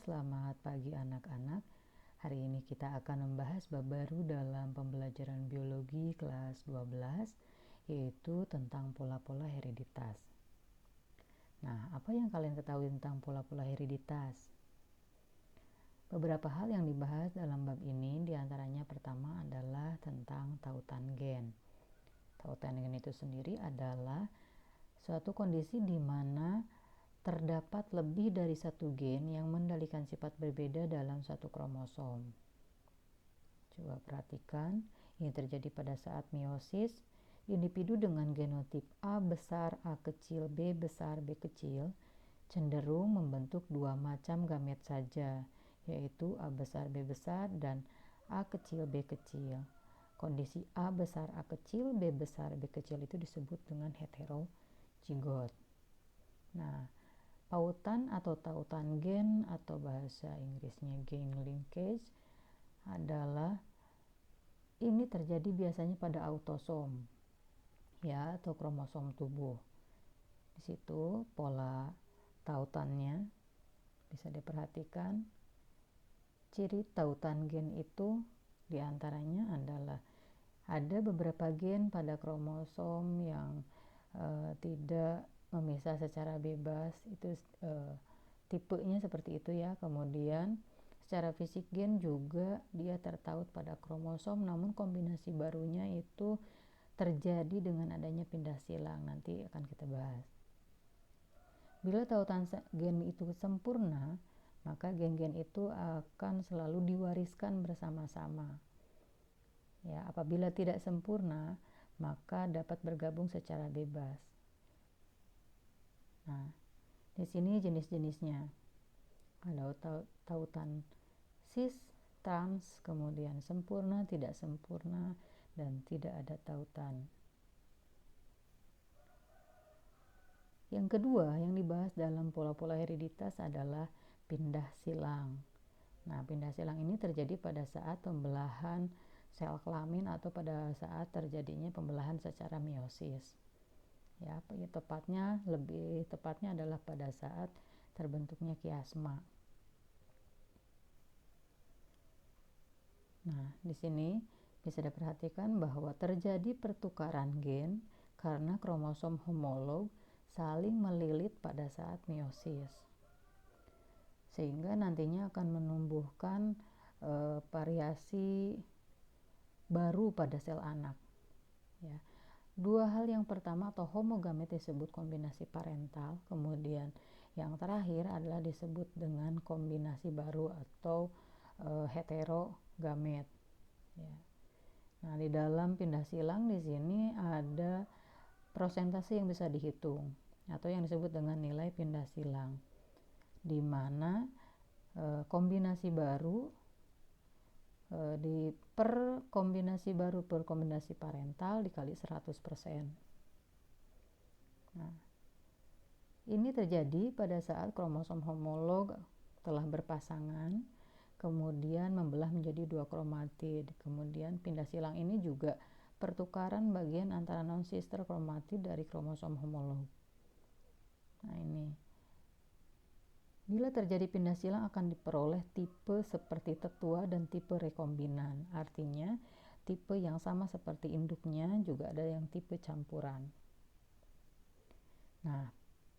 selamat pagi anak-anak. Hari ini kita akan membahas bab baru dalam pembelajaran biologi kelas 12, yaitu tentang pola-pola hereditas. Nah, apa yang kalian ketahui tentang pola-pola hereditas? Beberapa hal yang dibahas dalam bab ini, diantaranya pertama adalah tentang tautan gen. Tautan gen itu sendiri adalah suatu kondisi di mana terdapat lebih dari satu gen yang mengendalikan sifat berbeda dalam satu kromosom. Coba perhatikan, ini terjadi pada saat meiosis. Individu dengan genotip A besar, A kecil, B besar, B kecil cenderung membentuk dua macam gamet saja, yaitu A besar, B besar, dan A kecil, B kecil. Kondisi A besar, A kecil, B besar, B kecil itu disebut dengan heterozigot. Nah, pautan atau tautan gen atau bahasa Inggrisnya gain linkage adalah ini terjadi biasanya pada autosom ya atau kromosom tubuh. Di situ pola tautannya bisa diperhatikan. Ciri tautan gen itu diantaranya adalah ada beberapa gen pada kromosom yang tidak memisah secara bebas, itu tipenya seperti itu ya. Kemudian secara fisik gen juga dia tertaut pada kromosom, namun kombinasi barunya itu terjadi dengan adanya pindah silang. Nanti akan kita bahas. Bila tautan gen itu sempurna, maka gen-gen itu akan selalu diwariskan bersama-sama. Ya, apabila tidak sempurna, maka dapat bergabung secara bebas. Nah, di sini jenis-jenisnya. Ada tautan cis, trans, kemudian sempurna, tidak sempurna, dan tidak ada tautan. Yang kedua yang dibahas dalam pola-pola hereditas adalah pindah silang. Nah, pindah silang ini terjadi pada saat pembelahan sel kelamin atau pada saat terjadinya pembelahan secara meiosis. Ya, lebih tepatnya adalah pada saat terbentuknya kiasma. Nah, di sini bisa diperhatikan bahwa terjadi pertukaran gen karena kromosom homolog saling melilit pada saat meiosis, sehingga nantinya akan menumbuhkan variasi baru pada sel anak. Ya. Dua hal yang pertama atau homogamet disebut kombinasi parental, kemudian yang terakhir adalah disebut dengan kombinasi baru atau heterogamet. Ya. Nah, di dalam pindah silang di sini ada persentase yang bisa dihitung atau yang disebut dengan nilai pindah silang, di mana kombinasi baru per kombinasi baru per kombinasi parental dikali 100%. Nah, ini terjadi pada saat kromosom homolog telah berpasangan, kemudian membelah menjadi dua kromatid. Kemudian pindah silang ini juga pertukaran bagian antara non-sister kromatid dari kromosom homolog. Nah, ini. Bila terjadi pindah silang akan diperoleh tipe seperti tetua dan tipe rekombinan. Artinya tipe yang sama seperti induknya, juga ada yang tipe campuran. Nah,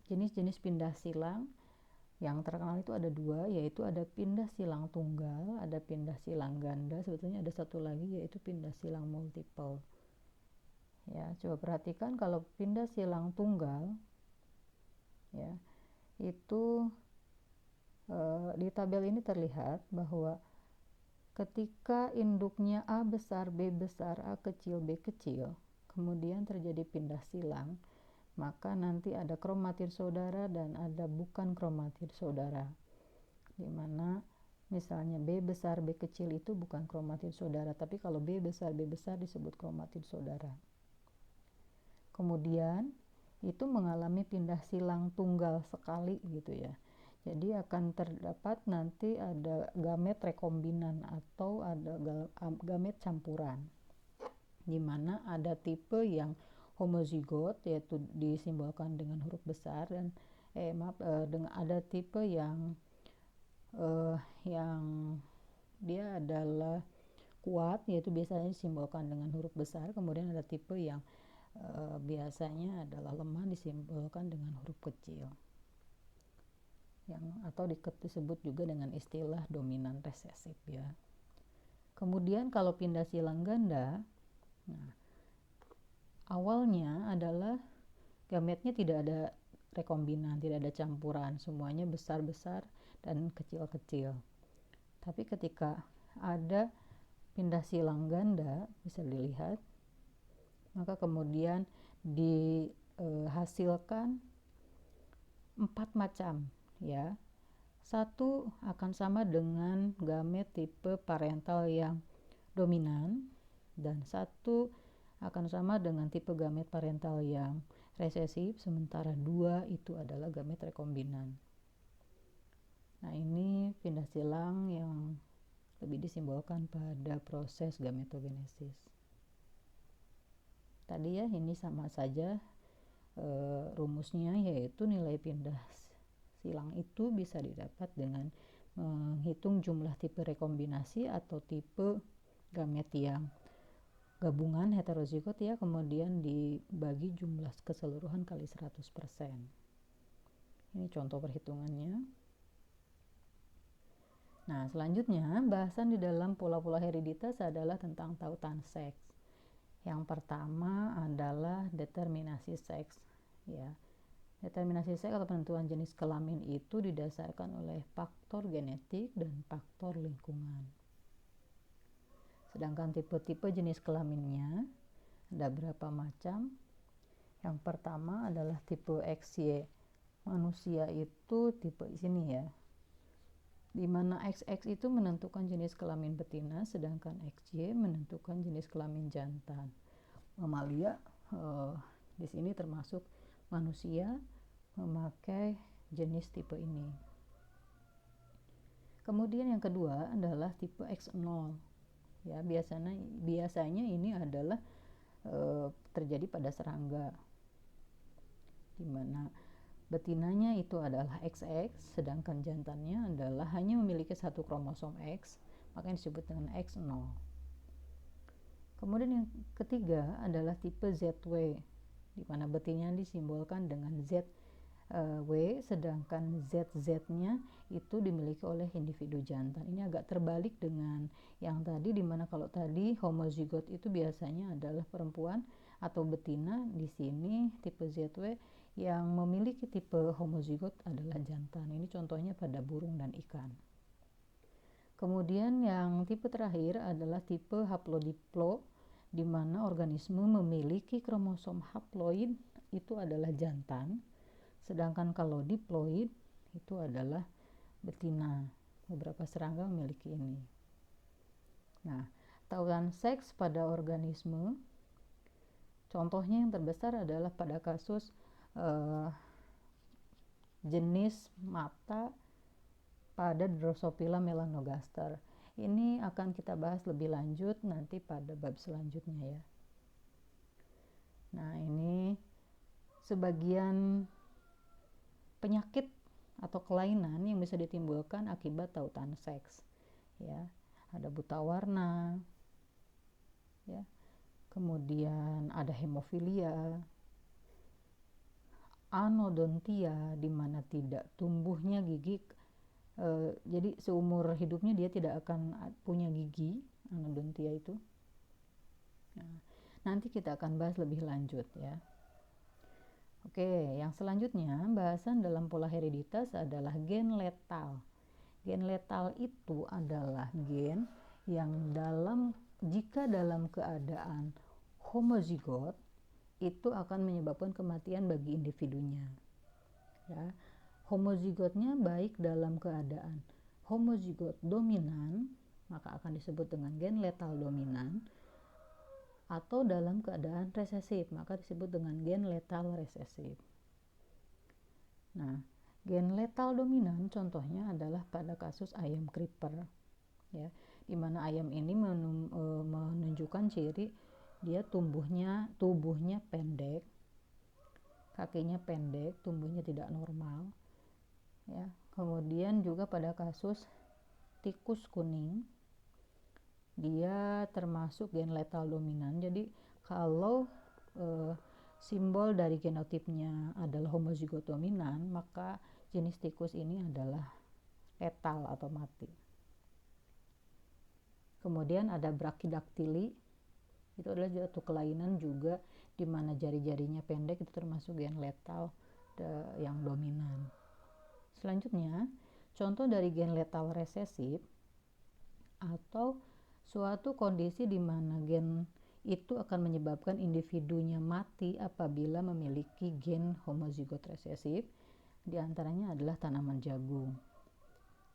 jenis-jenis pindah silang yang terkenal itu ada dua, yaitu ada pindah silang tunggal, ada pindah silang ganda, sebetulnya ada satu lagi yaitu pindah silang multiple. Ya, coba perhatikan kalau pindah silang tunggal, ya, itu di tabel ini terlihat bahwa ketika induknya A besar, B besar, A kecil, B kecil, kemudian terjadi pindah silang, maka nanti ada kromatid saudara dan ada bukan kromatid saudara, di mana misalnya B besar, B kecil itu bukan kromatid saudara, tapi kalau B besar, B besar disebut kromatid saudara. Kemudian itu mengalami pindah silang tunggal sekali gitu ya. Jadi akan terdapat nanti ada gamet rekombinan atau ada gamet campuran, di mana ada tipe yang homozigot yaitu disimbolkan dengan huruf besar dan dengan ada tipe yang yang dia adalah kuat, yaitu biasanya disimbolkan dengan huruf besar. Kemudian ada tipe yang biasanya adalah lemah, disimbolkan dengan huruf kecil, atau disebut juga dengan istilah dominan resesif ya. Kemudian kalau pindah silang ganda, nah awalnya adalah gametnya tidak ada rekombinan, tidak ada campuran, semuanya besar-besar dan kecil-kecil. Tapi ketika ada pindah silang ganda, bisa dilihat, maka kemudian dihasilkan 4 macam ya. Satu akan sama dengan gamet tipe parental yang dominan, dan satu akan sama dengan tipe gamet parental yang resesif, sementara 2 itu adalah gamet rekombinan. Nah, ini pindah silang yang lebih disimbolkan pada proses gametogenesis. Tadi ya, ini sama saja rumusnya, yaitu nilai pindah silang itu bisa didapat dengan menghitung jumlah tipe rekombinasi atau tipe gamet yang gabungan heterozigot ya, kemudian dibagi jumlah keseluruhan kali 100%. Ini contoh perhitungannya. Nah, selanjutnya bahasan di dalam pola-pola hereditas adalah tentang tautan seks. Yang pertama adalah determinasi seks ya. Determinasi seks atau penentuan jenis kelamin itu didasarkan oleh faktor genetik dan faktor lingkungan. Sedangkan tipe-tipe jenis kelaminnya ada berapa macam. Yang pertama adalah tipe XY. Manusia itu tipe sini ya, di mana XX itu menentukan jenis kelamin betina, sedangkan XY menentukan jenis kelamin jantan. Mamalia di sini termasuk manusia memakai jenis tipe ini. Kemudian yang kedua adalah tipe X0 ya. Biasanya ini adalah terjadi pada serangga, di mana betinanya itu adalah XX, sedangkan jantannya adalah hanya memiliki satu kromosom X, makanya disebut dengan X0. Kemudian yang ketiga adalah tipe ZW, di mana betinanya disimbolkan dengan ZW, sedangkan ZZ-nya itu dimiliki oleh individu jantan. Ini agak terbalik dengan yang tadi, di mana kalau tadi homozigot itu biasanya adalah perempuan atau betina, di sini tipe ZW yang memiliki tipe homozigot adalah jantan. Ini contohnya pada burung dan ikan. Kemudian yang tipe terakhir adalah tipe haplodiplo, di mana organisme memiliki kromosom haploid itu adalah jantan, sedangkan kalau diploid itu adalah betina. Beberapa serangga memiliki ini. Nah, tautan seks pada organisme, contohnya yang terbesar adalah pada kasus jenis mata pada Drosophila melanogaster. Ini akan kita bahas lebih lanjut nanti pada bab selanjutnya ya. Nah, ini sebagian penyakit atau kelainan yang bisa ditimbulkan akibat tautan seks ya. Ada buta warna ya. Kemudian ada hemofilia, anodontia, di mana tidak tumbuhnya gigi, jadi seumur hidupnya dia tidak akan punya gigi, anodontia itu. Nah, nanti kita akan bahas lebih lanjut ya. Oke, yang selanjutnya bahasan dalam pola hereditas adalah gen letal. Gen letal itu adalah gen yang jika dalam keadaan homozigot itu akan menyebabkan kematian bagi individunya ya. Homozigotnya baik dalam keadaan homozigot dominan, maka akan disebut dengan gen letal dominan, atau dalam keadaan resesif, maka disebut dengan gen letal resesif. Nah, gen letal dominan contohnya adalah pada kasus ayam creeper ya, di mana ayam ini menunjukkan ciri dia tubuhnya pendek, kakinya pendek, tumbuhnya tidak normal ya. Kemudian juga pada kasus tikus kuning, dia termasuk gen letal dominan. Jadi kalau simbol dari genotipnya adalah homozigot dominan, maka jenis tikus ini adalah letal atau mati. Kemudian ada Brachydactyly, itu adalah suatu kelainan juga di mana jari-jarinya pendek, itu termasuk gen letal yang dominan. Selanjutnya, contoh dari gen letal resesif atau suatu kondisi di mana gen itu akan menyebabkan individunya mati apabila memiliki gen homozigot resesif, diantaranya adalah tanaman jagung.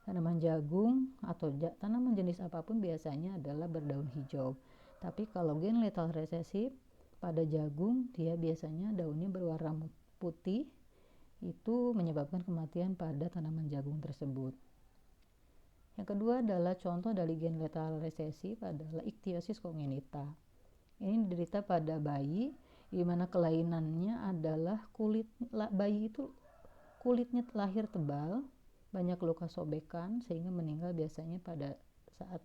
Tanaman jagung atau tanaman jenis apapun biasanya adalah berdaun hijau. Tapi kalau gen letal resesif pada jagung, dia biasanya daunnya berwarna putih, itu menyebabkan kematian pada tanaman jagung tersebut. Yang kedua adalah contoh dari gen letal resesif adalah ichthyosis congenita. Ini diderita pada bayi, di mana kelainannya adalah bayi itu kulitnya lahir tebal, banyak luka sobekan sehingga meninggal biasanya pada saat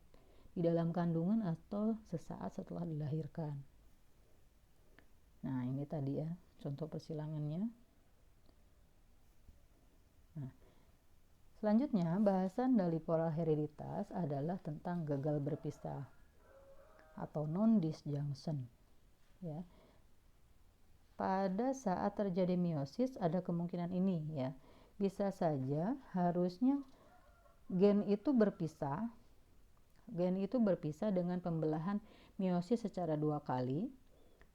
di dalam kandungan atau sesaat setelah dilahirkan. Nah, ini tadi ya contoh persilangannya. Nah, selanjutnya bahasan dari pola hereditas adalah tentang gagal berpisah atau non-disjunction. Ya. Pada saat terjadi meiosis ada kemungkinan ini ya. Bisa saja harusnya gen itu berpisah dengan pembelahan meiosis secara 2 kali,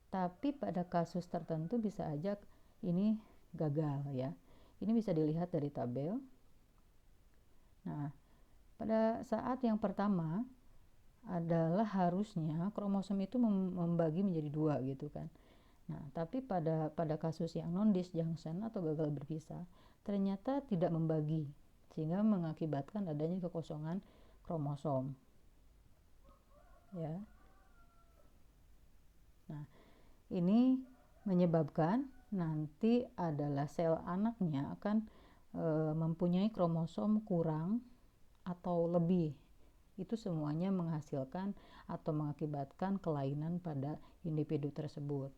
tapi pada kasus tertentu bisa aja ini gagal ya. Ini bisa dilihat dari tabel. Nah, pada saat yang pertama adalah harusnya kromosom itu membagi menjadi 2 gitu kan. Nah, tapi pada kasus yang non-disjunction atau gagal berpisah, ternyata tidak membagi, sehingga mengakibatkan adanya kekosongan kromosom. Ya. Nah, ini menyebabkan nanti adalah sel anaknya akan mempunyai kromosom kurang atau lebih. Itu semuanya menghasilkan atau mengakibatkan kelainan pada individu tersebut.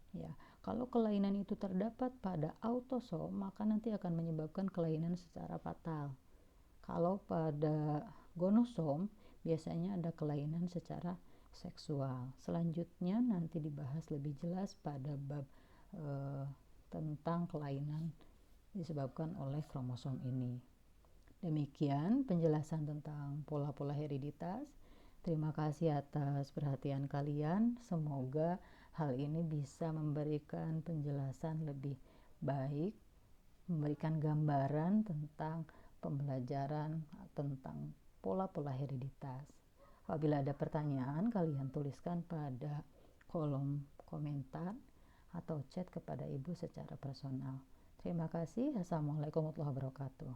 Ya, kalau kelainan itu terdapat pada autosom, maka nanti akan menyebabkan kelainan secara fatal. Kalau pada gonosom, biasanya ada kelainan secara seksual. Selanjutnya nanti dibahas lebih jelas pada bab tentang kelainan disebabkan oleh kromosom ini. Demikian penjelasan tentang pola-pola hereditas. Terima kasih atas perhatian kalian. Semoga hal ini bisa memberikan penjelasan lebih baik, memberikan gambaran tentang pembelajaran tentang pola-pola hereditas. Apabila ada pertanyaan, kalian tuliskan pada kolom komentar atau chat kepada Ibu secara personal. Terima kasih. Assalamualaikum warahmatullahi wabarakatuh.